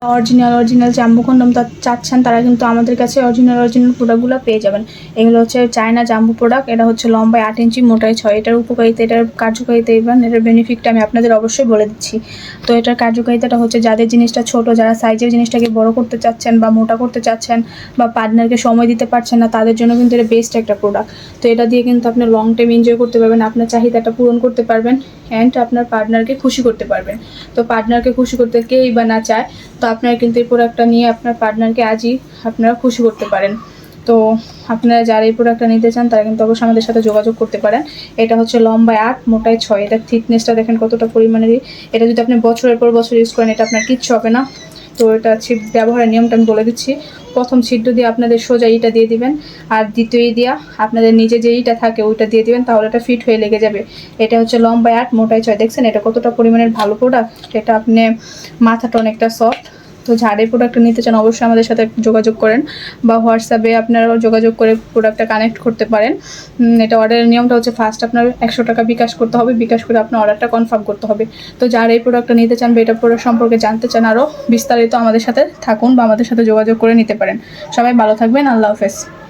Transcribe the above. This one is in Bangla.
অরিজিনাল জাম্বু কন্ডম চাচ্ছেন তারা কিন্তু আমাদের কাছে অরিজিনাল প্রোডাক্টগুলো পেয়ে যাবেন। এগুলো হচ্ছে চায়না জাম্বু প্রোডাক্ট। এটা হচ্ছে লম্বায় 8 ইঞ্চি, মোটায় 6। এটার উপকারিতা, এটার কার্যকারিতা এবং এটার বেনিফিটটা আমি আপনাদের অবশ্যই বলে দিচ্ছি। তো এটার কার্যকারিতাটা হচ্ছে যাদের জিনিসটা ছোট, যারা সাইজের জিনিসটাকে বড় করতে চাচ্ছেন বা মোটা করতে চাচ্ছেন বা পার্টনারকে সময় দিতে পারছেন না, তাদের জন্য কিন্তু এটা বেস্ট একটা প্রোডাক্ট। তো এটা দিয়ে কিন্তু আপনি লং টাইম এনজয় করতে পারবেন, আপনার চাহিদাটা পূরণ করতে পারবেন অ্যান্ড আপনার পার্টনারকে খুশি করতে পারবেন। তো পার্টনারকে খুশি করতে কেই বা না চায়, তো আপনারা কিন্তু এই প্রোডাক্টটা নিয়ে আপনার পার্টনারকে আজই আপনারা খুশি করতে পারেন। তো আপনারা যারা এই প্রোডাক্টটা নিতে চান তারা কিন্তু অবশ্যই আমাদের সাথে যোগাযোগ করতে পারেন। এটা হচ্ছে লম্বায় 8, মোটায় 6। এটার থিকনেসটা দেখেন কতটা পরিমাণেরই। এটা যদি আপনি বছরের পর বছর ইউজ করেন, এটা আপনার কিচ্ছু হবে না। তো এটা ছিট ব্যবহারের নিয়মটা আমি বলে দিচ্ছি। প্রথম ছিদ্র দিয়ে আপনাদের সোজা ইটা দিয়ে দিবেন, আর দ্বিতীয় দিয়া আপনাদের নিজে যে ইটা থাকে ওইটা দিয়ে দিবেন, তাহলে এটা ফিট হয়ে লেগে যাবে। এটা হচ্ছে লম্বায় 8, মোটায় 6। দেখছেন এটা কতটা পরিমাণের ভালো প্রোডাক্ট। এটা আপনি মাথাটা অনেকটা সফট। তো যারা এই প্রোডাক্টটা নিতে চান অবশ্যই আমাদের সাথে যোগাযোগ করেন, বা হোয়াটসঅ্যাপে আপনারাও যোগাযোগ করে প্রোডাক্টটা কানেক্ট করতে পারেন। এটা অর্ডারের নিয়মটা হচ্ছে ফার্স্ট আপনার 100 টাকা বিকাশ করতে হবে, বিকাশ করে আপনার অর্ডারটা কনফার্ম করতে হবে। তো যারা এই প্রোডাক্টটা নিতে চান বা এটা প্রোডাক্ট সম্পর্কে জানতে চান আরও বিস্তারিত, আমাদের সাথে থাকুন বা আমাদের সাথে যোগাযোগ করে নিতে পারেন। সবাই ভালো থাকবেন। আল্লাহ হাফেজ।